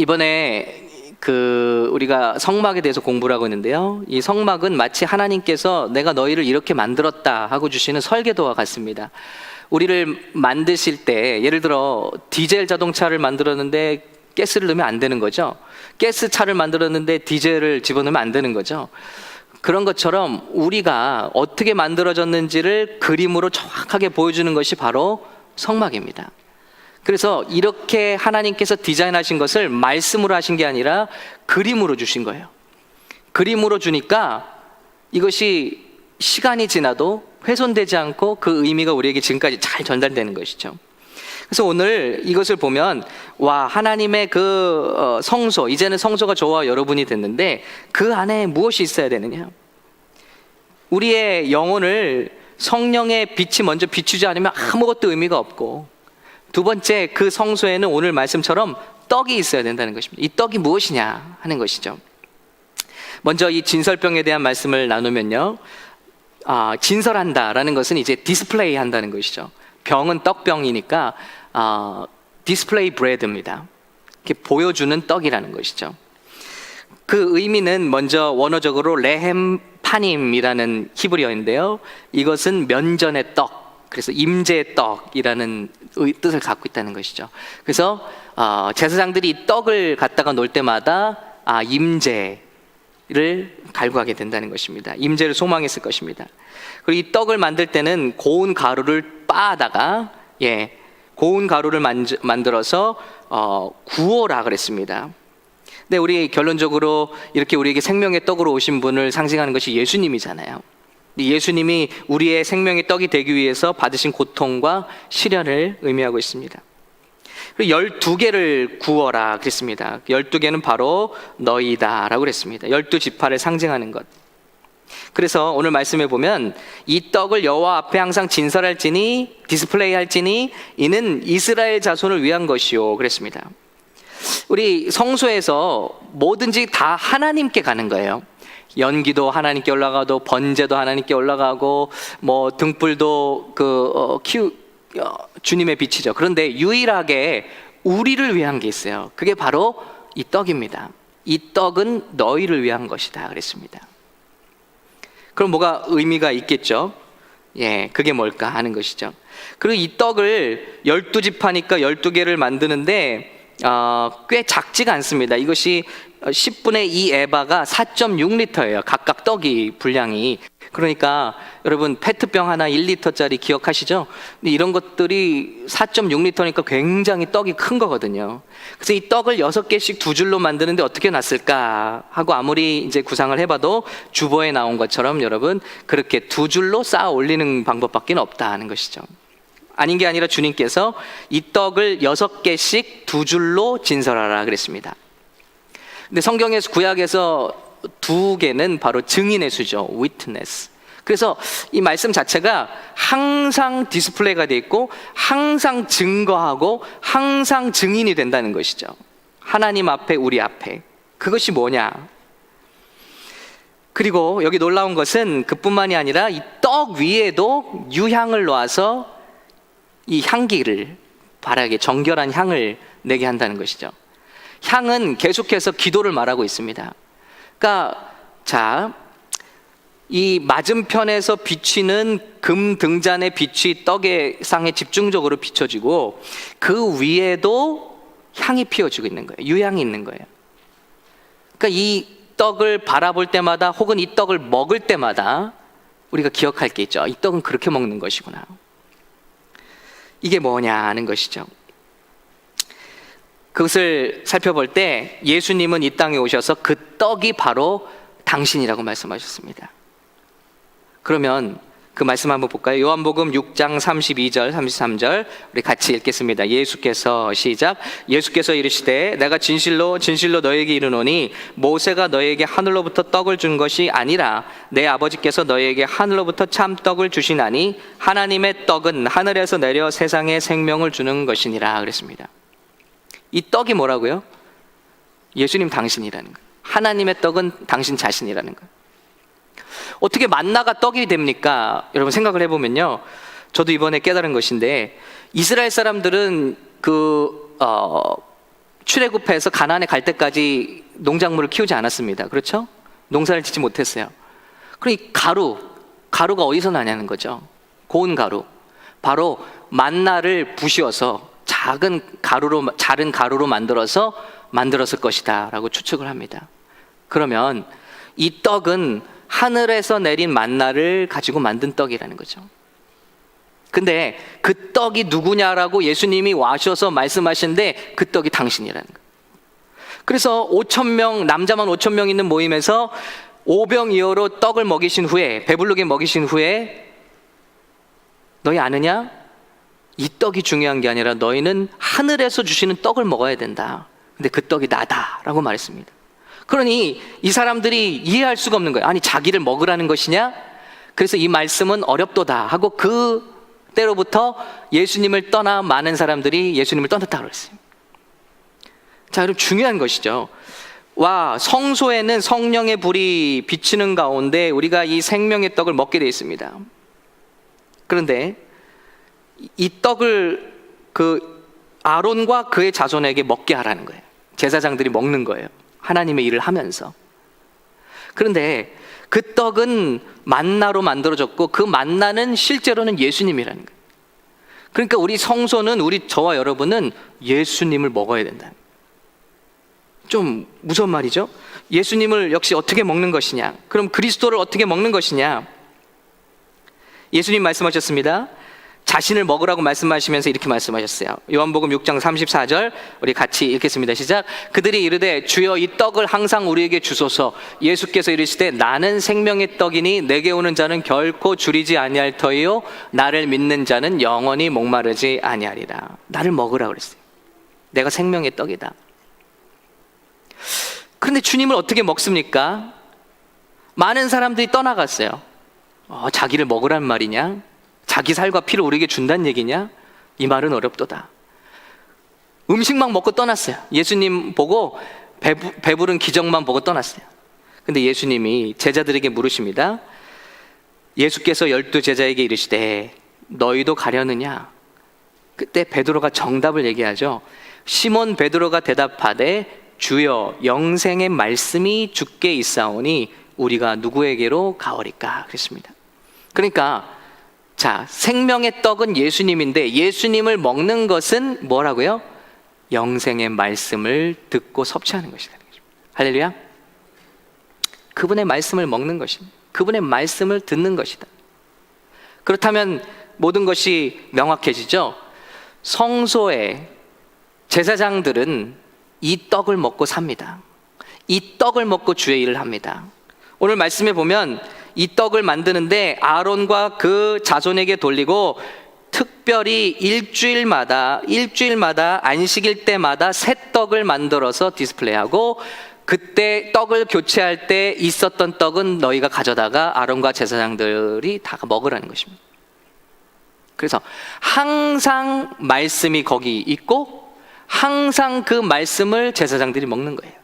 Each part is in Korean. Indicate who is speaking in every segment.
Speaker 1: 이번에 우리가 성막에 대해서 공부를 하고 있는데요. 이 성막은 마치 하나님께서 내가 너희를 이렇게 만들었다 하고 주시는 설계도와 같습니다. 우리를 만드실 때 예를 들어 디젤 자동차를 만들었는데 가스를 넣으면 안 되는 거죠. 가스 차를 만들었는데 디젤을 집어넣으면 안 되는 거죠. 그런 것처럼 우리가 어떻게 만들어졌는지를 그림으로 정확하게 보여주는 것이 바로 성막입니다. 그래서 이렇게 하나님께서 디자인하신 것을 말씀으로 하신 게 아니라 그림으로 주신 거예요. 그림으로 주니까 이것이 시간이 지나도 훼손되지 않고 그 의미가 우리에게 지금까지 잘 전달되는 것이죠. 그래서 오늘 이것을 보면 와, 하나님의 성소, 이제는 성소가 저와 여러분이 됐는데 그 안에 무엇이 있어야 되느냐? 우리의 영혼을 성령의 빛이 먼저 비추지 않으면 아무것도 의미가 없고, 두 번째, 그 성소에는 오늘 말씀처럼 떡이 있어야 된다는 것입니다. 이 떡이 무엇이냐 하는 것이죠. 먼저 이 진설병에 대한 말씀을 나누면요, 진설한다라는 것은 이제 디스플레이 한다는 것이죠. 병은 떡병이니까 디스플레이 브레드입니다. 이렇게 보여주는 떡이라는 것이죠. 그 의미는 먼저 원어적으로 레헴 파님이라는 히브리어인데요, 이것은 면전의 떡, 그래서 임재의 떡이라는 뜻을 갖고 있다는 것이죠. 그래서 제사장들이 이 떡을 갖다가 놓을 때마다 임재를 갈구하게 된다는 것입니다. 임재를 소망했을 것입니다. 그리고 이 떡을 만들 때는 고운 가루를 빻아다가 고운 가루를 만들어서 구워라 그랬습니다. 근데 우리 결론적으로 이렇게 우리에게 생명의 떡으로 오신 분을 상징하는 것이 예수님이잖아요. 예수님이 우리의 생명의 떡이 되기 위해서 받으신 고통과 시련을 의미하고 있습니다. 그리고 12개를 구워라 그랬습니다. 12개는 바로 너희다 라고 그랬습니다. 12지파를 상징하는 것. 그래서 오늘 말씀에 보면 이 떡을 여호와 앞에 항상 진설할지니, 디스플레이 할지니 이는 이스라엘 자손을 위한 것이요 그랬습니다. 우리 성소에서 뭐든지 다 하나님께 가는 거예요. 연기도 하나님께 올라가고, 번제도 하나님께 올라가고, 뭐 등불도 주님의 빛이죠. 그런데 유일하게 우리를 위한 게 있어요. 그게 바로 이 떡입니다. 이 떡은 너희를 위한 것이다 그랬습니다. 그럼 뭐가 의미가 있겠죠? 그게 뭘까 하는 것이죠. 그리고 이 떡을 12지파니까 12개를 만드는데 꽤 작지가 않습니다. 이것이 10분의 2 에바가 4.6리터예요. 각각 떡이 분량이. 그러니까 여러분 페트병 하나 1리터짜리 기억하시죠? 근데 이런 것들이 4.6리터니까 굉장히 떡이 큰 거거든요. 그래서 이 떡을 6개씩 두 줄로 만드는데 어떻게 놨을까 하고 아무리 이제 구상을 해봐도 주보에 나온 것처럼 여러분 그렇게 두 줄로 쌓아 올리는 방법밖에 없다 하는 것이죠. 아닌 게 아니라 주님께서 이 떡을 6개씩 두 줄로 진설하라 그랬습니다. 근데 성경에서, 구약에서 2개는 바로 증인의 수죠. witness. 그래서 이 말씀 자체가 항상 디스플레이가 돼 있고 항상 증거하고 항상 증인이 된다는 것이죠. 하나님 앞에, 우리 앞에. 그것이 뭐냐? 그리고 여기 놀라운 것은 그뿐만이 아니라 이 떡 위에도 유향을 놓아서 이 향기를 바라게 정결한 향을 내게 한다는 것이죠. 향은 계속해서 기도를 말하고 있습니다. 그러니까 이 맞은편에서 비치는 금 등잔의 빛이 떡의 상에 집중적으로 비춰지고 그 위에도 향이 피어지고 있는 거예요. 유향이 있는 거예요. 그러니까 이 떡을 바라볼 때마다 혹은 이 떡을 먹을 때마다 우리가 기억할 게 있죠. 이 떡은 그렇게 먹는 것이구나. 이게 뭐냐 하는 것이죠. 그것을 살펴볼 때 예수님은 이 땅에 오셔서 그 떡이 바로 당신이라고 말씀하셨습니다. 그러면 그 말씀 한번 볼까요? 요한복음 6장 32절 33절 우리 같이 읽겠습니다. 예수께서 시작. 예수께서 이르시되 내가 진실로 진실로 너에게 이르노니 모세가 너에게 하늘로부터 떡을 준 것이 아니라 내 아버지께서 너에게 하늘로부터 참 떡을 주시나니 하나님의 떡은 하늘에서 내려 세상에 생명을 주는 것이니라 그랬습니다. 이 떡이 뭐라고요? 예수님 당신이라는 거예요. 하나님의 떡은 당신 자신이라는 거예요. 어떻게 만나가 떡이 됩니까? 여러분 생각을 해보면요, 저도 이번에 깨달은 것인데 이스라엘 사람들은 출애굽해서 가나안에 갈 때까지 농작물을 키우지 않았습니다. 그렇죠? 농사를 짓지 못했어요. 그럼 이 가루가 어디서 나냐는 거죠. 고운 가루. 바로 만나를 부시어서 자른 가루로 만들었을 것이다 라고 추측을 합니다. 그러면 이 떡은 하늘에서 내린 만나를 가지고 만든 떡이라는 거죠. 근데 그 떡이 누구냐라고 예수님이 와셔서 말씀하시는데 그 떡이 당신이라는 거예요. 그래서 5,000명, 남자만 5,000명 있는 모임에서 오병이어로 떡을 먹이신 후에, 배부르게 먹이신 후에 너희 아느냐? 이 떡이 중요한 게 아니라 너희는 하늘에서 주시는 떡을 먹어야 된다. 근데 그 떡이 나다라고 말했습니다. 그러니 이 사람들이 이해할 수가 없는 거예요. 아니, 자기를 먹으라는 것이냐? 그래서 이 말씀은 어렵도다 하고 그때로부터 예수님을 떠나 많은 사람들이 예수님을 떠났다고 그랬어요. 자, 여러분, 중요한 것이죠. 성소에는 성령의 불이 비치는 가운데 우리가 이 생명의 떡을 먹게 되어 있습니다. 그런데 이 떡을 아론과 그의 자손에게 먹게 하라는 거예요. 제사장들이 먹는 거예요. 하나님의 일을 하면서. 그런데 그 떡은 만나로 만들어졌고 그 만나는 실제로는 예수님이라는 거예요. 그러니까 우리 성소는 저와 여러분은 예수님을 먹어야 된다. 좀 무서운 말이죠. 예수님을 역시 어떻게 먹는 것이냐? 그럼 그리스도를 어떻게 먹는 것이냐? 예수님 말씀하셨습니다. 자신을 먹으라고 말씀하시면서 이렇게 말씀하셨어요. 요한복음 6장 34절 우리 같이 읽겠습니다. 시작. 그들이 이르되 주여 이 떡을 항상 우리에게 주소서. 예수께서 이르시되 나는 생명의 떡이니 내게 오는 자는 결코 줄이지 아니할 터이요 나를 믿는 자는 영원히 목마르지 아니하리라. 나를 먹으라 그랬어요. 내가 생명의 떡이다. 그런데 주님을 어떻게 먹습니까? 많은 사람들이 떠나갔어요. 자기를 먹으란 말이냐? 자기 살과 피를 우리에게 준다는 얘기냐? 이 말은 어렵도다. 음식만 먹고 떠났어요. 예수님 보고 배부른 기적만 보고 떠났어요. 근데 예수님이 제자들에게 물으십니다. 예수께서 12제자에게 이르시되 너희도 가려느냐? 그때 베드로가 정답을 얘기하죠. 시몬 베드로가 대답하되 주여 영생의 말씀이 주께 있사오니 우리가 누구에게로 가오리까? 그랬습니다. 그러니까 생명의 떡은 예수님인데 예수님을 먹는 것은 뭐라고요? 영생의 말씀을 듣고 섭취하는 것이다. 할렐루야. 그분의 말씀을 먹는 것입니다. 그분의 말씀을 듣는 것이다. 그렇다면 모든 것이 명확해지죠. 성소의 제사장들은 이 떡을 먹고 삽니다. 이 떡을 먹고 주의 일을 합니다. 오늘 말씀에 보면 이 떡을 만드는데 아론과 그 자손에게 돌리고 특별히 일주일마다 안식일 때마다 새 떡을 만들어서 디스플레이하고 그때 떡을 교체할 때 있었던 떡은 너희가 가져다가 아론과 제사장들이 다 먹으라는 것입니다. 그래서 항상 말씀이 거기 있고 항상 그 말씀을 제사장들이 먹는 거예요.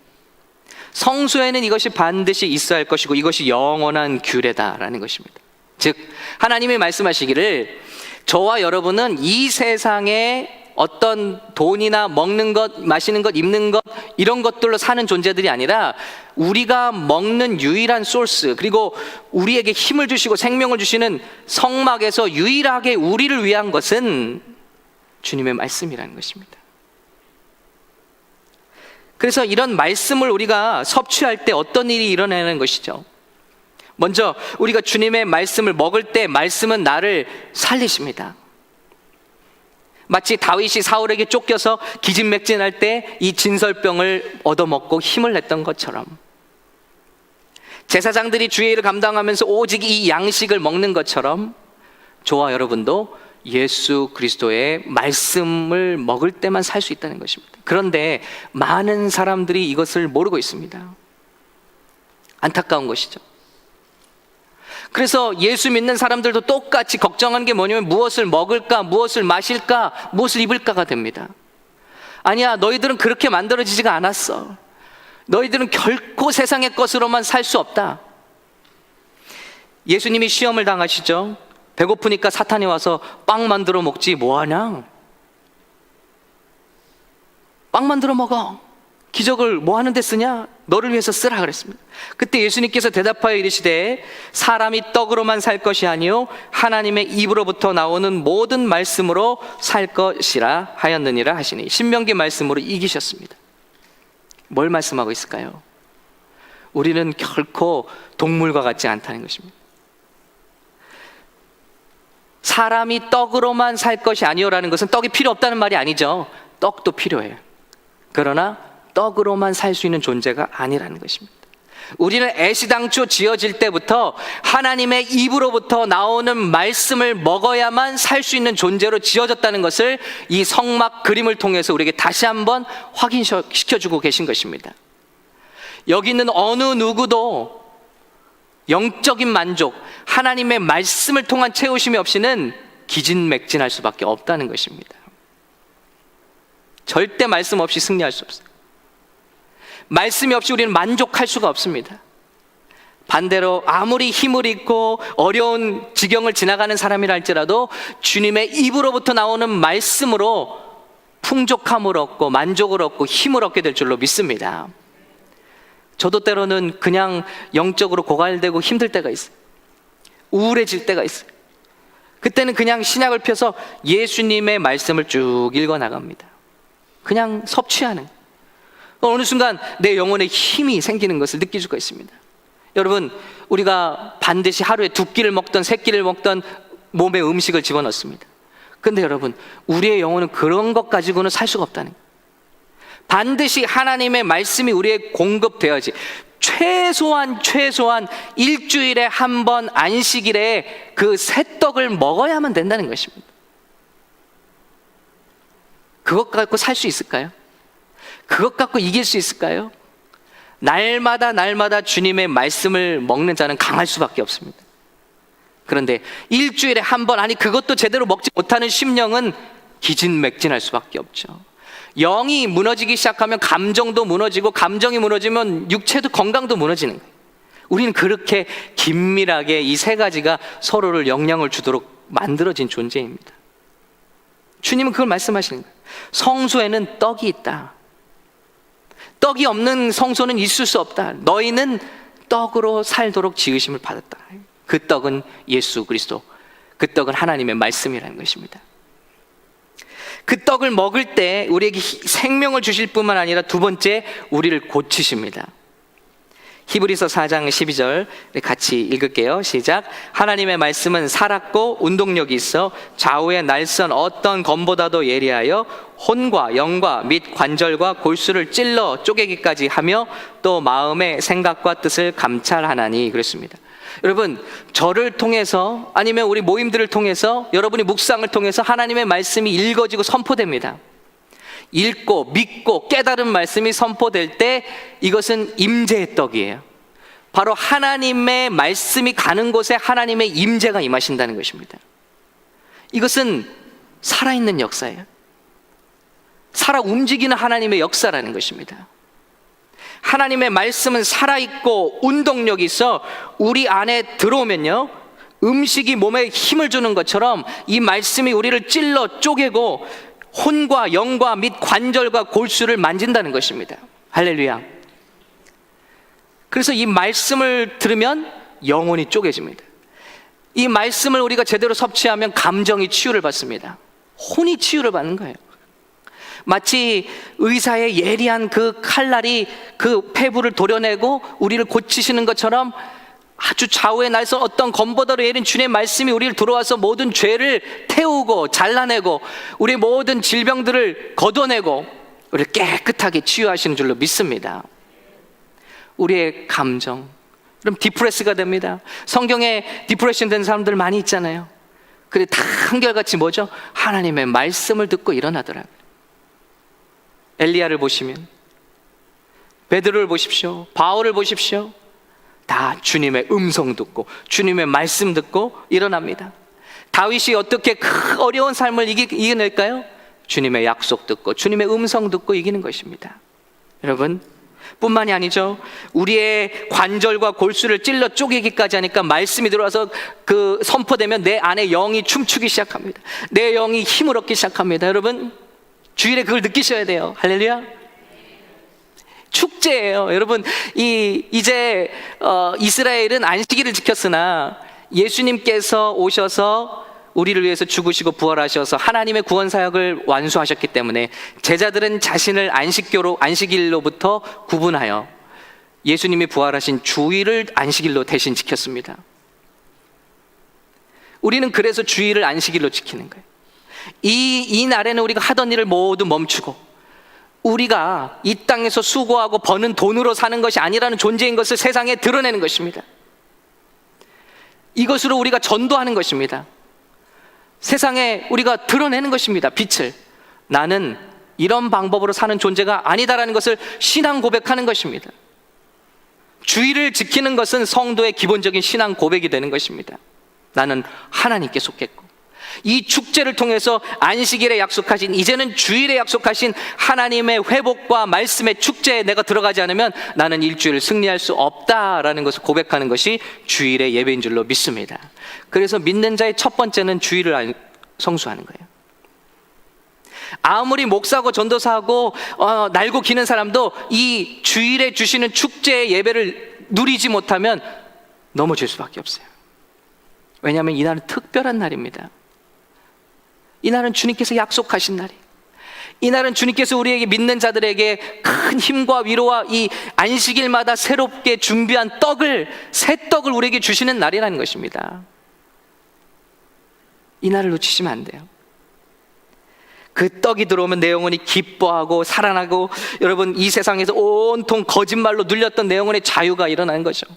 Speaker 1: 성소에는 이것이 반드시 있어야 할 것이고 이것이 영원한 규례다라는 것입니다. 즉 하나님이 말씀하시기를 저와 여러분은 이 세상에 어떤 돈이나 먹는 것, 마시는 것, 입는 것 이런 것들로 사는 존재들이 아니라 우리가 먹는 유일한 소스, 그리고 우리에게 힘을 주시고 생명을 주시는 성막에서 유일하게 우리를 위한 것은 주님의 말씀이라는 것입니다. 그래서 이런 말씀을 우리가 섭취할 때 어떤 일이 일어나는 것이죠. 먼저 우리가 주님의 말씀을 먹을 때 말씀은 나를 살리십니다. 마치 다윗이 사울에게 쫓겨서 기진맥진할 때 이 진설병을 얻어먹고 힘을 냈던 것처럼 제사장들이 주의 일을 감당하면서 오직 이 양식을 먹는 것처럼 저와 여러분도 예수 그리스도의 말씀을 먹을 때만 살 수 있다는 것입니다. 그런데 많은 사람들이 이것을 모르고 있습니다. 안타까운 것이죠. 그래서 예수 믿는 사람들도 똑같이 걱정하는 게 뭐냐면 무엇을 먹을까, 무엇을 마실까, 무엇을 입을까가 됩니다. 아니야, 너희들은 그렇게 만들어지지가 않았어. 너희들은 결코 세상의 것으로만 살 수 없다. 예수님이 시험을 당하시죠. 배고프니까 사탄이 와서 빵 만들어 먹지 뭐하냐? 빵 만들어 먹어. 기적을 뭐 하는 데 쓰냐? 너를 위해서 쓰라 그랬습니다. 그때 예수님께서 대답하여 이르시되 사람이 떡으로만 살 것이 아니요 하나님의 입으로부터 나오는 모든 말씀으로 살 것이라 하였느니라 하시니, 신명기 말씀으로 이기셨습니다. 뭘 말씀하고 있을까요? 우리는 결코 동물과 같지 않다는 것입니다. 사람이 떡으로만 살 것이 아니요라는 것은 떡이 필요 없다는 말이 아니죠. 떡도 필요해요. 그러나 떡으로만 살 수 있는 존재가 아니라는 것입니다. 우리는 애시당초 지어질 때부터 하나님의 입으로부터 나오는 말씀을 먹어야만 살 수 있는 존재로 지어졌다는 것을 이 성막 그림을 통해서 우리에게 다시 한번 확인시켜주고 계신 것입니다. 여기 있는 어느 누구도 영적인 만족, 하나님의 말씀을 통한 채우심이 없이는 기진맥진할 수밖에 없다는 것입니다. 절대 말씀 없이 승리할 수 없어요. 말씀이 없이 우리는 만족할 수가 없습니다. 반대로 아무리 힘을 잃고 어려운 지경을 지나가는 사람이라 할지라도 주님의 입으로부터 나오는 말씀으로 풍족함을 얻고 만족을 얻고 힘을 얻게 될 줄로 믿습니다. 저도 때로는 그냥 영적으로 고갈되고 힘들 때가 있어요. 우울해질 때가 있어요. 그때는 그냥 신약을 펴서 예수님의 말씀을 쭉 읽어 나갑니다. 그냥 섭취하는, 어느 순간 내 영혼에 힘이 생기는 것을 느낄 수가 있습니다. 여러분, 우리가 반드시 하루에 2끼를 먹던 3끼를 먹던 몸에 음식을 집어넣습니다. 근데 여러분, 우리의 영혼은 그런 것 가지고는 살 수가 없다는 거예요. 반드시 하나님의 말씀이 우리에게 공급되어야지. 최소한 일주일에 한 번 안식일에 그 새떡을 먹어야만 된다는 것입니다. 그것 갖고 살 수 있을까요? 그것 갖고 이길 수 있을까요? 날마다 주님의 말씀을 먹는 자는 강할 수밖에 없습니다. 그런데 일주일에 한 번, 아니 그것도 제대로 먹지 못하는 심령은 기진맥진할 수밖에 없죠. 영이 무너지기 시작하면 감정도 무너지고, 감정이 무너지면 육체도 건강도 무너지는 거예요. 우리는 그렇게 긴밀하게 이 세 가지가 서로를 영향을 주도록 만들어진 존재입니다. 주님은 그걸 말씀하시는 거예요. 성소에는 떡이 있다. 떡이 없는 성소는 있을 수 없다. 너희는 떡으로 살도록 지으심을 받았다. 그 떡은 예수 그리스도, 그 떡은 하나님의 말씀이라는 것입니다. 그 떡을 먹을 때 우리에게 생명을 주실 뿐만 아니라 두 번째, 우리를 고치십니다. 히브리서 4장 12절 같이 읽을게요. 시작. 하나님의 말씀은 살았고 운동력이 있어 좌우의 날선 어떤 검보다도 예리하여 혼과 영과 및 관절과 골수를 찔러 쪼개기까지 하며 또 마음의 생각과 뜻을 감찰하나니, 그랬습니다. 여러분, 저를 통해서 아니면 우리 모임들을 통해서, 여러분이 묵상을 통해서 하나님의 말씀이 읽어지고 선포됩니다. 읽고 믿고 깨달은 말씀이 선포될 때 이것은 임재의 떡이에요. 바로 하나님의 말씀이 가는 곳에 하나님의 임재가 임하신다는 것입니다. 이것은 살아있는 역사예요. 살아 움직이는 하나님의 역사라는 것입니다. 하나님의 말씀은 살아있고 운동력이 있어 우리 안에 들어오면요, 음식이 몸에 힘을 주는 것처럼 이 말씀이 우리를 찔러 쪼개고 혼과 영과 및 관절과 골수를 만진다는 것입니다. 할렐루야. 그래서 이 말씀을 들으면 영혼이 쪼개집니다. 이 말씀을 우리가 제대로 섭취하면 감정이 치유를 받습니다. 혼이 치유를 받는 거예요. 마치 의사의 예리한 그 칼날이 그 폐부를 도려내고 우리를 고치시는 것처럼 아주 좌우의 날선 어떤 검보다도 예린 주님의 말씀이 우리를 들어와서 모든 죄를 태우고 잘라내고 우리의 모든 질병들을 걷어내고 우리를 깨끗하게 치유하시는 줄로 믿습니다. 우리의 감정, 그럼 디프레스가 됩니다. 성경에 디프레션 된 사람들 많이 있잖아요. 그래 다 한결같이 뭐죠? 하나님의 말씀을 듣고 일어나더라고요. 엘리야를 보시면, 베드로를 보십시오, 바울을 보십시오. 다 주님의 음성 듣고 주님의 말씀 듣고 일어납니다. 다윗이 어떻게 그 어려운 삶을 이겨낼까요? 주님의 약속 듣고 주님의 음성 듣고 이기는 것입니다. 여러분, 뿐만이 아니죠. 우리의 관절과 골수를 찔러 쪼개기까지 하니까 말씀이 들어와서 그 선포되면 내 안에 영이 춤추기 시작합니다. 내 영이 힘을 얻기 시작합니다. 여러분, 주일에 그걸 느끼셔야 돼요. 할렐루야. 축제예요. 여러분, 이제 이스라엘은 안식일을 지켰으나 예수님께서 오셔서 우리를 위해서 죽으시고 부활하셔서 하나님의 구원 사역을 완수하셨기 때문에 제자들은 자신을 안식일로부터 구분하여 예수님이 부활하신 주일을 안식일로 대신 지켰습니다. 우리는 그래서 주일을 안식일로 지키는 거예요. 이 날에는 우리가 하던 일을 모두 멈추고 우리가 이 땅에서 수고하고 버는 돈으로 사는 것이 아니라는 존재인 것을 세상에 드러내는 것입니다. 이것으로 우리가 전도하는 것입니다. 세상에 우리가 드러내는 것입니다. 빛을. 나는 이런 방법으로 사는 존재가 아니다라는 것을 신앙 고백하는 것입니다. 주일을 지키는 것은 성도의 기본적인 신앙 고백이 되는 것입니다. 나는 하나님께 속했고, 이 축제를 통해서 안식일에 약속하신, 이제는 주일에 약속하신 하나님의 회복과 말씀의 축제에 내가 들어가지 않으면 나는 일주일을 승리할 수 없다라는 것을 고백하는 것이 주일의 예배인 줄로 믿습니다. 그래서 믿는 자의 첫 번째는 주일을 성수하는 거예요. 아무리 목사고 전도사고 날고 기는 사람도 이 주일에 주시는 축제의 예배를 누리지 못하면 넘어질 수밖에 없어요. 왜냐하면 이 날은 특별한 날입니다. 이 날은 주님께서 약속하신 날이에요. 이 날은 주님께서 우리에게, 믿는 자들에게 큰 힘과 위로와 이 안식일마다 새롭게 준비한 새 떡을 우리에게 주시는 날이라는 것입니다. 이 날을 놓치시면 안 돼요. 그 떡이 들어오면 내 영혼이 기뻐하고 살아나고, 여러분, 이 세상에서 온통 거짓말로 눌렸던 내 영혼의 자유가 일어나는 거죠.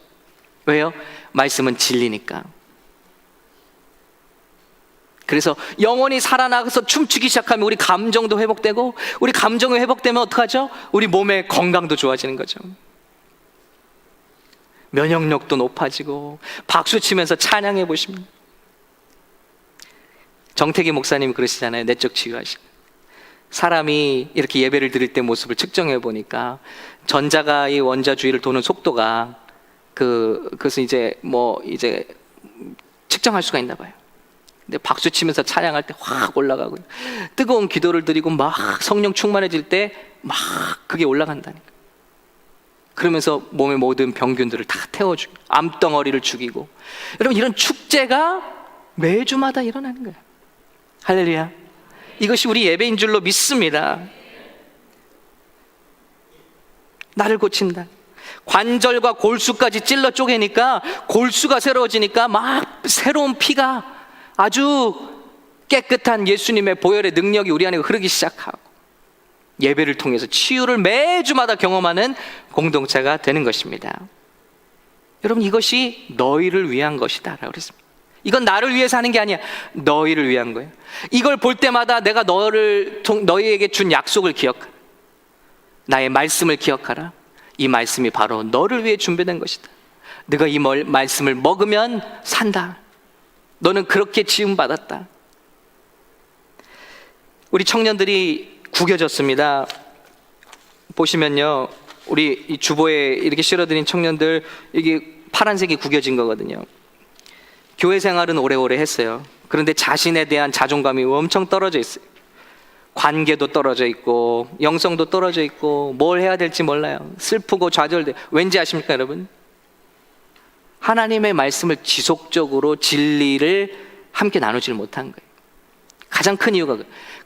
Speaker 1: 왜요? 말씀은 진리니까. 그래서 영혼이 살아나서 춤추기 시작하면 우리 감정도 회복되고, 우리 감정이 회복되면 어떡하죠? 우리 몸의 건강도 좋아지는 거죠. 면역력도 높아지고 박수치면서 찬양해 보시면. 정태기 목사님이 그러시잖아요. 내적 치유하시고. 사람이 이렇게 예배를 드릴 때 모습을 측정해 보니까 전자가 이 원자 주위를 도는 속도가 그것은 이제 측정할 수가 있나 봐요. 근데 박수 치면서 찬양할 때 확 올라가고, 뜨거운 기도를 드리고 막 성령 충만해질 때 막 그게 올라간다니까. 그러면서 몸의 모든 병균들을 다 태워주고 암덩어리를 죽이고. 여러분, 이런 축제가 매주마다 일어나는 거예요. 할렐루야. 이것이 우리 예배인 줄로 믿습니다. 나를 고친다. 관절과 골수까지 찔러 쪼개니까 골수가 새로워지니까 막 새로운 피가, 아주 깨끗한 예수님의 보혈의 능력이 우리 안에 흐르기 시작하고, 예배를 통해서 치유를 매주마다 경험하는 공동체가 되는 것입니다. 여러분, 이것이 너희를 위한 것이다 라고 그랬습니다. 이건 나를 위해서 하는 게 아니야. 너희를 위한 거예요. 이걸 볼 때마다 내가 너희에게 준 약속을 기억하라. 나의 말씀을 기억하라. 이 말씀이 바로 너를 위해 준비된 것이다. 네가 이 말씀을 먹으면 산다. 너는 그렇게 지음받았다. 우리 청년들이 구겨졌습니다. 보시면요, 우리 이 주보에 이렇게 실어드린 청년들, 이게 파란색이 구겨진 거거든요. 교회 생활은 오래오래 했어요. 그런데 자신에 대한 자존감이 엄청 떨어져 있어요. 관계도 떨어져 있고 영성도 떨어져 있고 뭘 해야 될지 몰라요. 슬프고 좌절돼. 왠지 아십니까, 여러분? 하나님의 말씀을 지속적으로, 진리를 함께 나누질 못한 거예요.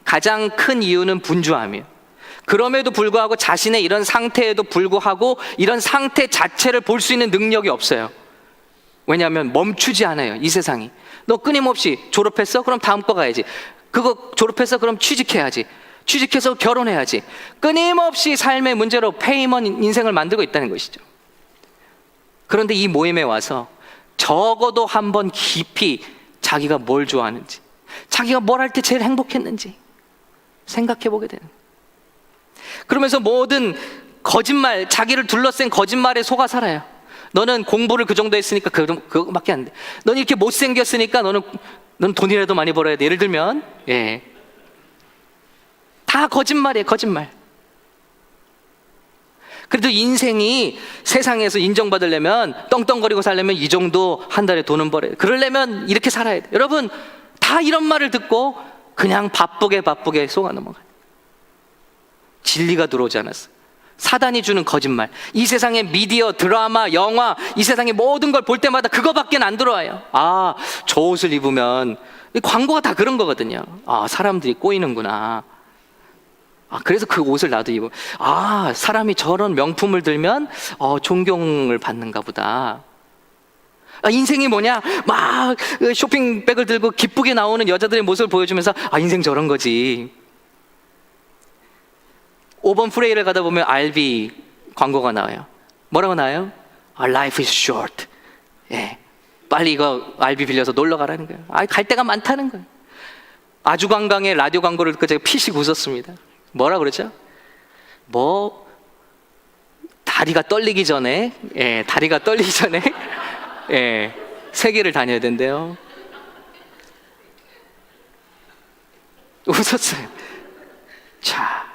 Speaker 1: 가장 큰 이유는 분주함이에요. 그럼에도 불구하고 자신의 이런 상태에도 불구하고 이런 상태 자체를 볼 수 있는 능력이 없어요. 왜냐하면 멈추지 않아요, 이 세상이. 너 끊임없이 졸업했어? 그럼 다음 거 가야지. 그거 졸업했어? 그럼 취직해야지. 취직해서 결혼해야지. 끊임없이 삶의 문제로 페이먼 인생을 만들고 있다는 것이죠. 그런데 이 모임에 와서 적어도 한번 깊이 자기가 뭘 좋아하는지, 자기가 뭘 할 때 제일 행복했는지 생각해 보게 되는 거예요. 그러면서 모든 거짓말, 자기를 둘러싼 거짓말에 속아 살아요. 너는 공부를 그 정도 했으니까 그거밖에 안 돼. 너는 이렇게 못생겼으니까 너는 돈이라도 많이 벌어야 돼. 예를 들면, 다 거짓말이에요, 거짓말. 그래도 인생이 세상에서 인정받으려면, 떵떵거리고 살려면 이 정도 한 달에 돈은 벌어야 돼. 그러려면 이렇게 살아야 돼. 여러분, 다 이런 말을 듣고 그냥 바쁘게 속아 넘어가요. 진리가 들어오지 않았어요. 사단이 주는 거짓말, 이 세상의 미디어, 드라마, 영화, 이 세상의 모든 걸 볼 때마다 그거밖에 안 들어와요. 아, 저 옷을 입으면, 광고가 다 그런 거거든요. 아, 사람들이 꼬이는구나. 아, 그래서 그 옷을 나도 입어. 아, 사람이 저런 명품을 들면 존경을 받는가 보다. 아, 인생이 뭐냐? 막 쇼핑백을 들고 기쁘게 나오는 여자들의 모습을 보여주면서 아, 인생 저런 거지. 5번 프레이를 가다 보면 RV 광고가 나와요. 뭐라고 나와요? Life is short. 예, 빨리 이거 RV 빌려서 놀러 가라는 거예요. 아, 갈 데가 많다는 거예요. 아주관광의 라디오 광고를 듣고 제가 피식 웃었습니다. 뭐라 그러죠? 뭐 다리가 떨리기 전에, 다리가 떨리기 전에 세계를 다녀야 된대요. 웃었어요. 자,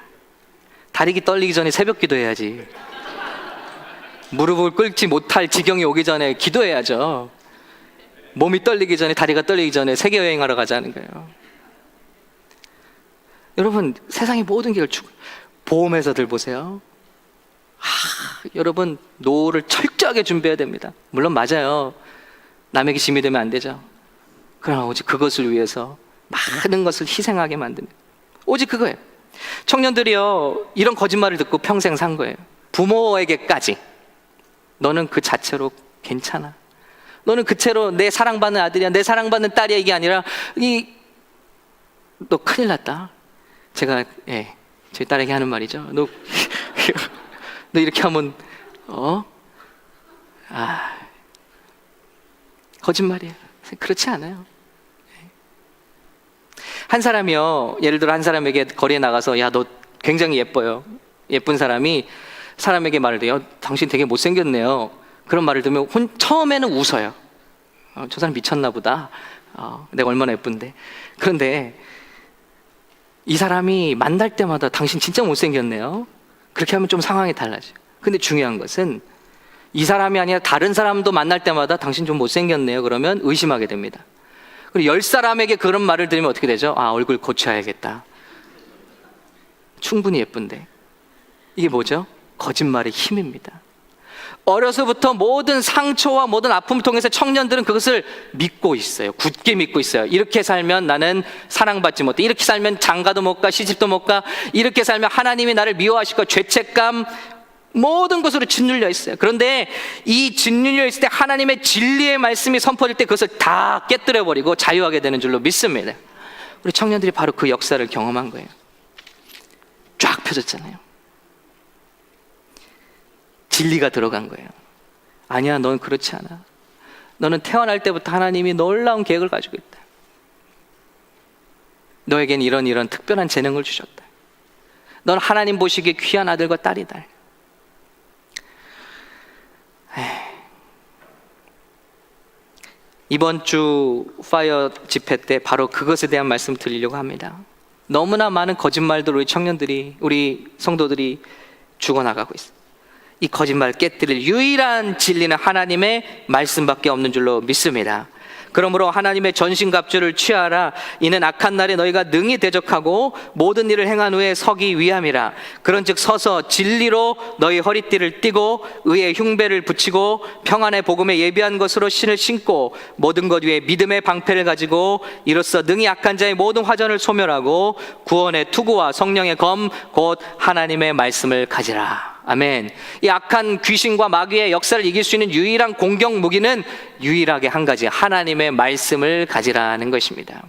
Speaker 1: 다리가 떨리기 전에 새벽 기도해야지. 무릎을 꿇지 못할 지경이 오기 전에 기도해야죠. 몸이 떨리기 전에, 다리가 떨리기 전에 세계 여행하러 가자는 거예요. 여러분, 세상의 모든 게 보험회사들 보세요. 여러분, 노후를 철저하게 준비해야 됩니다. 물론 맞아요. 남에게 짐이 되면 안 되죠. 그러나 오직 그것을 위해서 많은 것을 희생하게 만듭니다. 오직 그거예요. 청년들이요, 이런 거짓말을 듣고 평생 산 거예요. 부모에게까지 너는 그 자체로 괜찮아, 너는 그 채로 내 사랑받는 아들이야, 내 사랑받는 딸이야, 이게 아니라 너 큰일 났다. 제가 저희 딸에게 하는 말이죠. 너 이렇게 하면 거짓말이에요. 그렇지 않아요. 한 사람이요, 예를 들어 한 사람에게 거리에 나가서 야, 너 굉장히 예뻐요. 예쁜 사람이 사람에게 말을 해요. 당신 되게 못생겼네요. 그런 말을 들으면 처음에는 웃어요. 저 사람 미쳤나 보다. 내가 얼마나 예쁜데. 그런데 이 사람이 만날 때마다 당신 진짜 못생겼네요. 그렇게 하면 좀 상황이 달라져요. 근데 중요한 것은 이 사람이 아니라 다른 사람도 만날 때마다 당신 좀 못생겼네요. 그러면 의심하게 됩니다. 그리고 10사람에게 그런 말을 들으면 어떻게 되죠? 아, 얼굴 고쳐야겠다. 충분히 예쁜데. 이게 뭐죠? 거짓말의 힘입니다. 어려서부터 모든 상처와 모든 아픔을 통해서 청년들은 그것을 믿고 있어요. 굳게 믿고 있어요. 이렇게 살면 나는 사랑받지 못해. 이렇게 살면 장가도 못 가, 시집도 못 가. 이렇게 살면 하나님이 나를 미워하실 거야. 죄책감, 모든 것으로 짓눌려 있어요. 그런데 이 짓눌려 있을 때 하나님의 진리의 말씀이 선포될 때 그것을 다 깨뜨려버리고 자유하게 되는 줄로 믿습니다. 우리 청년들이 바로 그 역사를 경험한 거예요. 쫙 펴졌잖아요. 진리가 들어간 거예요. 아니야, 넌 그렇지 않아. 너는 태어날 때부터 하나님이 놀라운 계획을 가지고 있다. 너에겐 이런 특별한 재능을 주셨다. 넌 하나님 보시기에 귀한 아들과 딸이다. 이번 주 파이어 집회 때 바로 그것에 대한 말씀을 드리려고 합니다. 너무나 많은 거짓말들 우리 청년들이, 우리 성도들이 죽어나가고 있어요. 이 거짓말을 깨뜨릴 유일한 진리는 하나님의 말씀밖에 없는 줄로 믿습니다. 그러므로 하나님의 전신갑주를 취하라. 이는 악한 날에 너희가 능히 대적하고 모든 일을 행한 후에 서기 위함이라. 그런즉 서서 진리로 너희 허리띠를 띠고 의의 흉배를 붙이고 평안의 복음에 예비한 것으로 신을 신고 모든 것 위에 믿음의 방패를 가지고 이로써 능히 악한 자의 모든 화전을 소멸하고 구원의 투구와 성령의 검 곧 하나님의 말씀을 가지라. 아멘. 이 악한 귀신과 마귀의 역사를 이길 수 있는 유일한 공격 무기는 유일하게 한 가지, 하나님의 말씀을 가지라는 것입니다.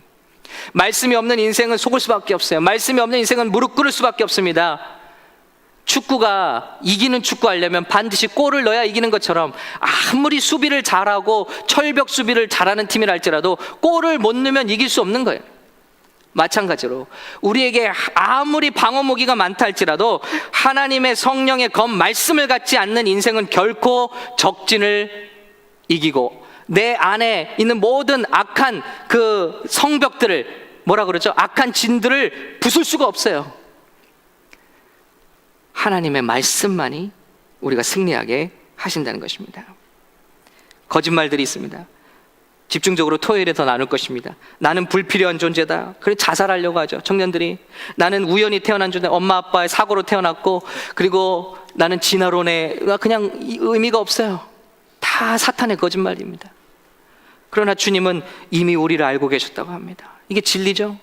Speaker 1: 말씀이 없는 인생은 속을 수밖에 없어요. 말씀이 없는 인생은 무릎 꿇을 수밖에 없습니다. 축구가 이기는 축구 하려면 반드시 골을 넣어야 이기는 것처럼 아무리 수비를 잘하고 철벽 수비를 잘하는 팀이라 할지라도 골을 못 넣으면 이길 수 없는 거예요. 마찬가지로 우리에게 아무리 방어 무기가 많다 할지라도 하나님의 성령의 검 말씀을 갖지 않는 인생은 결코 적진을 이기고 내 안에 있는 모든 악한 그 성벽들을, 뭐라 그러죠? 악한 진들을 부술 수가 없어요. 하나님의 말씀만이 우리가 승리하게 하신다는 것입니다. 거짓말들이 있습니다. 집중적으로 토요일에 더 나눌 것입니다. 나는 불필요한 존재다. 그래 자살하려고 하죠. 청년들이. 나는 우연히 태어난 존재, 엄마 아빠의 사고로 태어났고, 그리고 나는 진화론에 그냥 의미가 없어요. 다 사탄의 거짓말입니다. 그러나 주님은 이미 우리를 알고 계셨다고 합니다. 이게 진리죠.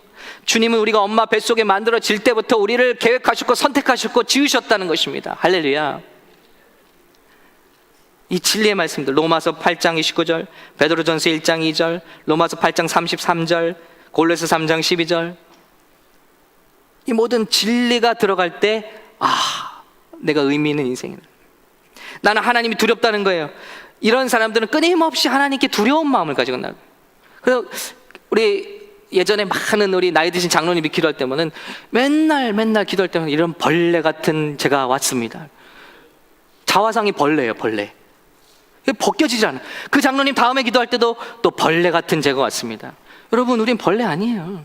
Speaker 1: 주님은 우리가 엄마 뱃속에 만들어질 때부터 우리를 계획하셨고 선택하셨고 지으셨다는 것입니다. 할렐루야. 이 진리의 말씀들, 로마서 8장 29절, 베드로전서 1장 2절, 로마서 8장 33절, 골로새 3장 12절, 이 모든 진리가 들어갈 때 내가 의미 있는 인생이다. 나는 하나님이 두렵다는 거예요. 이런 사람들은 끊임없이 하나님께 두려운 마음을 가지고 나요. 그래서 우리 예전에 많은 우리 나이 드신 장로님이 기도할 때면은 맨날 기도할 때면 이런 벌레 같은 제가 왔습니다. 자화상이 벌레예요, 벌레. 벗겨지지 않아요. 그 장로님 다음에 기도할 때도 또 벌레 같은 제가 왔습니다. 여러분, 우린 벌레 아니에요.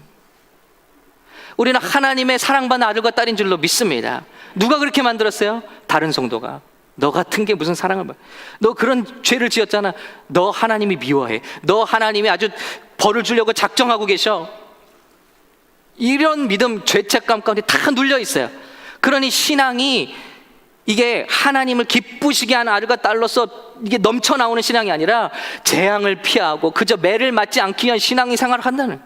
Speaker 1: 우리는 하나님의 사랑받는 아들과 딸인 줄로 믿습니다. 누가 그렇게 만들었어요? 다른 성도가. 너 같은 게 무슨 사랑을 받아? 너 그런 죄를 지었잖아. 너 하나님이 미워해. 너 하나님이 아주 벌을 주려고 작정하고 계셔. 이런 믿음, 죄책감 가운데 다 눌려 있어요. 그러니 신앙이 이게 하나님을 기쁘시게 하는 아들과 딸로서 이게 넘쳐나오는 신앙이 아니라 재앙을 피하고 그저 매를 맞지 않기 위한 신앙이 생활을 한다는.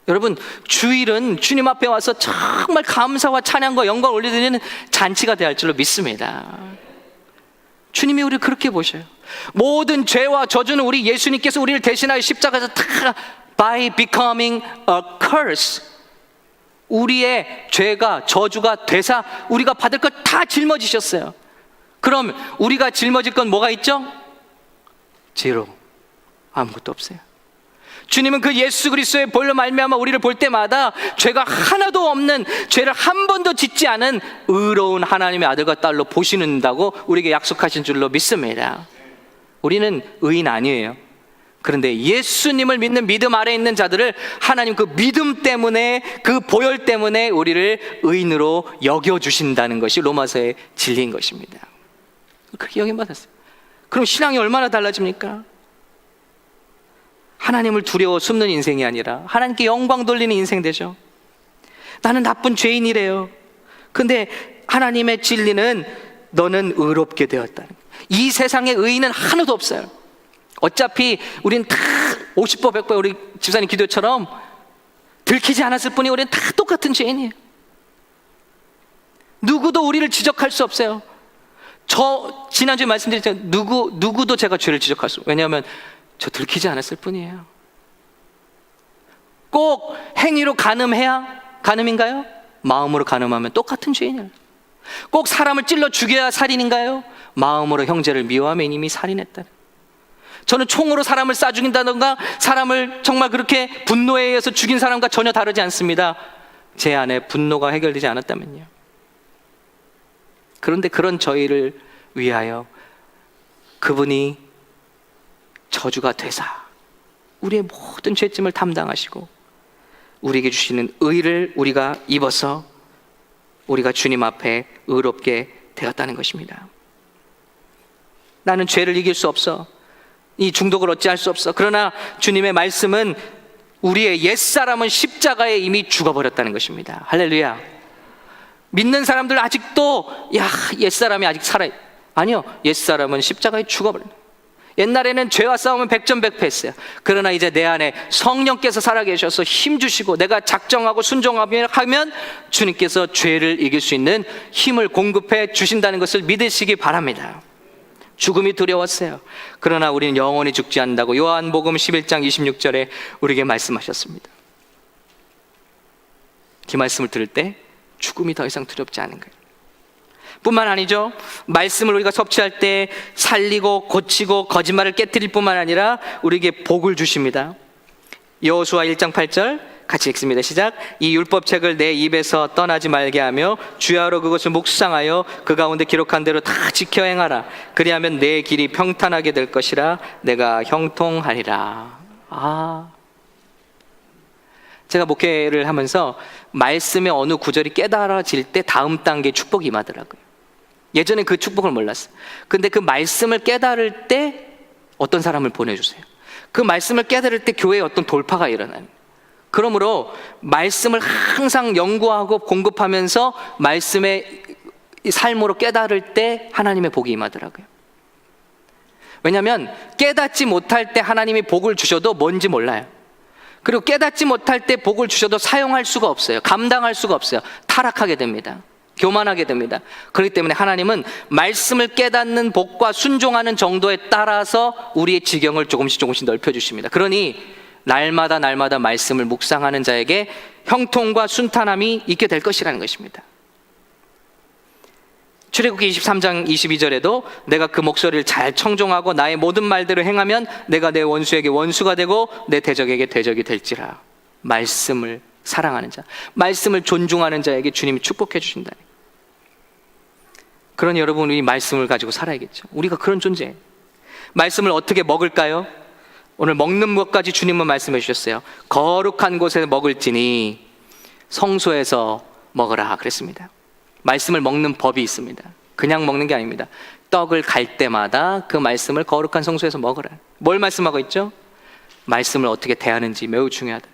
Speaker 1: 여러분, 주일은 주님 앞에 와서 정말 감사와 찬양과 영광을 올려드리는 잔치가 되어 할 줄로 믿습니다. 주님이 우리를 그렇게 보셔요. 모든 죄와 저주는 우리 예수님께서 우리를 대신하여 십자가에서 다 by becoming a curse, 우리의 죄가 저주가 되사 우리가 받을 것 다 짊어지셨어요. 그럼 우리가 짊어질 건 뭐가 있죠? 제로, 아무것도 없어요. 주님은 그 예수 그리스도의 보혈로 말미암아 우리를 볼 때마다 죄가 하나도 없는, 죄를 한 번도 짓지 않은 의로운 하나님의 아들과 딸로 보시는다고 우리에게 약속하신 줄로 믿습니다. 우리는 의인 아니에요. 그런데 예수님을 믿는 믿음 아래에 있는 자들을 하나님 그 믿음 때문에, 그 보혈 때문에 우리를 의인으로 여겨주신다는 것이 로마서의 진리인 것입니다. 그렇게 여김받았어요. 그럼 신앙이 얼마나 달라집니까? 하나님을 두려워 숨는 인생이 아니라 하나님께 영광 돌리는 인생 되죠. 나는 나쁜 죄인이래요. 근데 하나님의 진리는 너는 의롭게 되었다는 거예요. 이 세상에 의인은 하나도 없어요. 어차피 우린 다 50보 100보 우리 집사님 기도처럼 들키지 않았을 뿐이 우리는 다 똑같은 죄인이에요. 누구도 우리를 지적할 수 없어요. 저 지난주에 말씀드렸잖아요. 누구도 제가 죄를 지적할 수 없어요. 왜냐하면 저 들키지 않았을 뿐이에요. 꼭 행위로 간음인가요? 마음으로 간음하면 똑같은 죄인이에요. 꼭 사람을 찔러 죽여야 살인인가요? 마음으로 형제를 미워하면 이미 살인했다. 저는 총으로 사람을 쏴 죽인다던가 사람을 정말 그렇게 분노에 의해서 죽인 사람과 전혀 다르지 않습니다. 제 안에 분노가 해결되지 않았다면요. 그런데 그런 저희를 위하여 그분이 저주가 되사 우리의 모든 죄짐을 담당하시고 우리에게 주시는 의를 우리가 입어서 우리가 주님 앞에 의롭게 되었다는 것입니다. 나는 죄를 이길 수 없어. 이 중독을 어찌할 수 없어. 그러나 주님의 말씀은 우리의 옛사람은 십자가에 이미 죽어버렸다는 것입니다. 할렐루야. 믿는 사람들 아직도 옛사람이 아직 살아있. 아니요, 옛사람은 십자가에 죽어버렸다. 옛날에는 죄와 싸우면 백전백패했어요. 그러나 이제 내 안에 성령께서 살아계셔서 힘주시고 내가 작정하고 순종하면 주님께서 죄를 이길 수 있는 힘을 공급해 주신다는 것을 믿으시기 바랍니다. 죽음이 두려웠어요. 그러나 우리는 영원히 죽지 않는다고 요한복음 11장 26절에 우리에게 말씀하셨습니다. 이 말씀을 들을 때 죽음이 더 이상 두렵지 않은 거예요. 뿐만 아니죠, 말씀을 우리가 섭취할 때 살리고 고치고 거짓말을 깨뜨릴 뿐만 아니라 우리에게 복을 주십니다. 여호수아 1장 8절 같이 읽습니다. 시작. 이 율법책을 내 입에서 떠나지 말게 하며 주야로 그것을 묵상하여 그 가운데 기록한 대로 다 지켜 행하라. 그리하면 내 길이 평탄하게 될 것이라. 내가 형통하리라. 제가 목회를 하면서 말씀의 어느 구절이 깨달아질 때 다음 단계 축복이 임하더라고요. 예전에 그 축복을 몰랐어요. 근데 그 말씀을 깨달을 때 어떤 사람을 보내주세요. 그 말씀을 깨달을 때 교회에 어떤 돌파가 일어나요. 그러므로 말씀을 항상 연구하고 공급하면서 말씀의 삶으로 깨달을 때 하나님의 복이 임하더라고요. 왜냐하면 깨닫지 못할 때 하나님이 복을 주셔도 뭔지 몰라요. 그리고 깨닫지 못할 때 복을 주셔도 사용할 수가 없어요. 감당할 수가 없어요. 타락하게 됩니다. 교만하게 됩니다. 그렇기 때문에 하나님은 말씀을 깨닫는 복과 순종하는 정도에 따라서 우리의 지경을 조금씩 넓혀주십니다. 그러니 날마다 말씀을 묵상하는 자에게 형통과 순탄함이 있게 될 것이라는 것입니다. 출애굽기 23장 22절에도 내가 그 목소리를 잘 청종하고 나의 모든 말대로 행하면 내가 내 원수에게 원수가 되고 내 대적에게 대적이 될지라. 말씀을 사랑하는 자, 말씀을 존중하는 자에게 주님이 축복해 주신다. 그러니 여러분, 우리 말씀을 가지고 살아야겠죠. 우리가 그런 존재예요. 말씀을 어떻게 먹을까요? 오늘 먹는 것까지 주님은 말씀해 주셨어요. 거룩한 곳에 먹을지니 성소에서 먹으라 그랬습니다. 말씀을 먹는 법이 있습니다. 그냥 먹는 게 아닙니다. 떡을 갈 때마다 그 말씀을 거룩한 성소에서 먹으라. 뭘 말씀하고 있죠? 말씀을 어떻게 대하는지 매우 중요하다.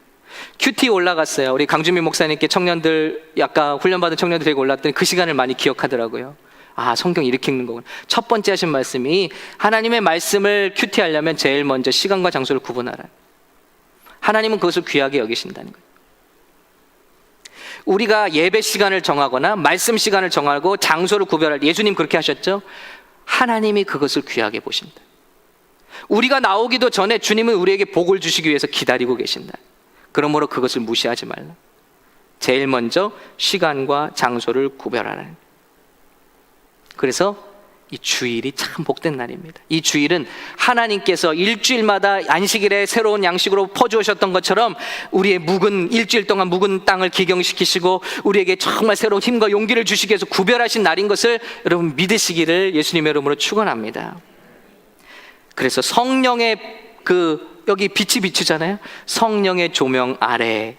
Speaker 1: 큐티 올라갔어요. 우리 강준민 목사님께 청년들, 약간 훈련받은 청년들 데리고 올랐더니 그 시간을 많이 기억하더라고요. 아, 성경 이렇게 읽는 거구나. 첫 번째 하신 말씀이 하나님의 말씀을 큐티하려면 제일 먼저 시간과 장소를 구분하라. 하나님은 그것을 귀하게 여기신다는 거예요. 우리가 예배 시간을 정하거나 말씀 시간을 정하고 장소를 구별할, 예수님 그렇게 하셨죠? 하나님이 그것을 귀하게 보신다. 우리가 나오기도 전에 주님은 우리에게 복을 주시기 위해서 기다리고 계신다. 그러므로 그것을 무시하지 말라. 제일 먼저 시간과 장소를 구별하라. 그래서 이 주일이 참 복된 날입니다. 이 주일은 하나님께서 일주일마다 안식일에 새로운 양식으로 퍼주셨던 것처럼 우리의 일주일 동안 묵은 땅을 기경시키시고 우리에게 정말 새로운 힘과 용기를 주시기 위해서 구별하신 날인 것을 여러분 믿으시기를 예수님의 이름으로 축원합니다. 그래서 성령의 여기 빛이 비추잖아요. 성령의 조명 아래,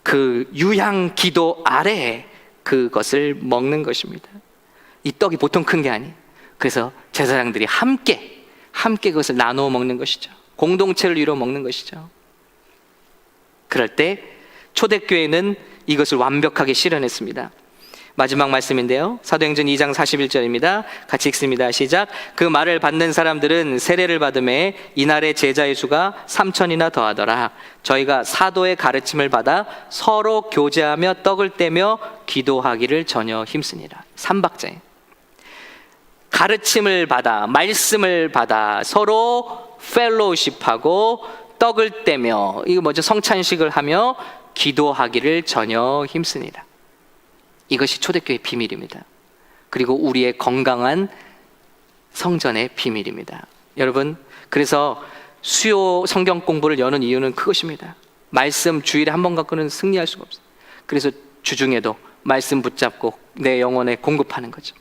Speaker 1: 그 유향 기도 아래 그것을 먹는 것입니다. 이 떡이 보통 큰 게 아니에요. 그래서 제사장들이 함께 그것을 나누어 먹는 것이죠. 공동체를 이루어 먹는 것이죠. 그럴 때 초대교회는 이것을 완벽하게 실현했습니다. 마지막 말씀인데요, 사도행전 2장 41절입니다. 같이 읽습니다. 시작. 그 말을 받는 사람들은 세례를 받음에 이날의 제자의 수가 3,000이나 더하더라. 저희가 사도의 가르침을 받아 서로 교제하며 떡을 떼며 기도하기를 전혀 힘쓰니라. 3박자에 가르침을 받아, 말씀을 받아 서로 펠로우십하고 떡을 떼며, 이거 먼저 성찬식을 하며 기도하기를 전혀 힘쓰니라. 이것이 초대교회의 비밀입니다. 그리고 우리의 건강한 성전의 비밀입니다. 여러분, 그래서 수요 성경 공부를 여는 이유는 그것입니다. 말씀 주일에 한 번 갖고는 승리할 수가 없어요. 그래서 주중에도 말씀 붙잡고 내 영혼에 공급하는 거죠.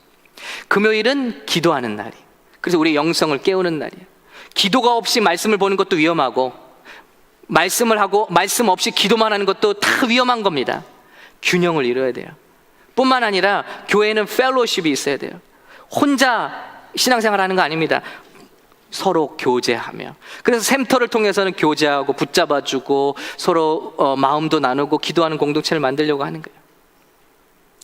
Speaker 1: 금요일은 기도하는 날이에요. 그래서 우리 영성을 깨우는 날이에요. 기도가 없이 말씀을 보는 것도 위험하고, 말씀을 하고 말씀 없이 기도만 하는 것도 다 위험한 겁니다. 균형을 이뤄야 돼요. 뿐만 아니라 교회는 펠로우십이 있어야 돼요. 혼자 신앙생활 하는 거 아닙니다. 서로 교제하며, 그래서 샘터를 통해서는 교제하고 붙잡아주고 서로 마음도 나누고 기도하는 공동체를 만들려고 하는 거예요.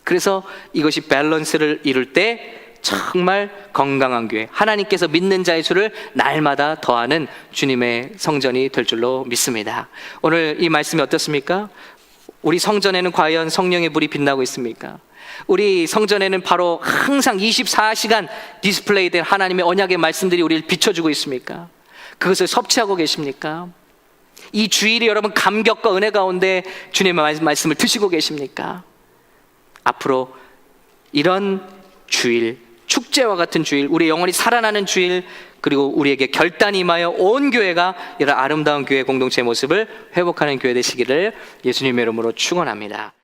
Speaker 1: 그래서 이것이 밸런스를 이룰 때 정말 건강한 교회, 하나님께서 믿는 자의 수를 날마다 더하는 주님의 성전이 될 줄로 믿습니다. 오늘 이 말씀이 어떻습니까? 우리 성전에는 과연 성령의 불이 빛나고 있습니까? 우리 성전에는 바로 항상 24시간 디스플레이된 하나님의 언약의 말씀들이 우리를 비춰주고 있습니까? 그것을 섭취하고 계십니까? 이 주일이 여러분 감격과 은혜 가운데 주님의 말씀을 드시고 계십니까? 앞으로 이런 주일, 축제와 같은 주일, 우리 영혼이 살아나는 주일, 그리고 우리에게 결단이 임하여 온 교회가 이런 아름다운 교회 공동체의 모습을 회복하는 교회 되시기를 예수님의 이름으로 축원합니다.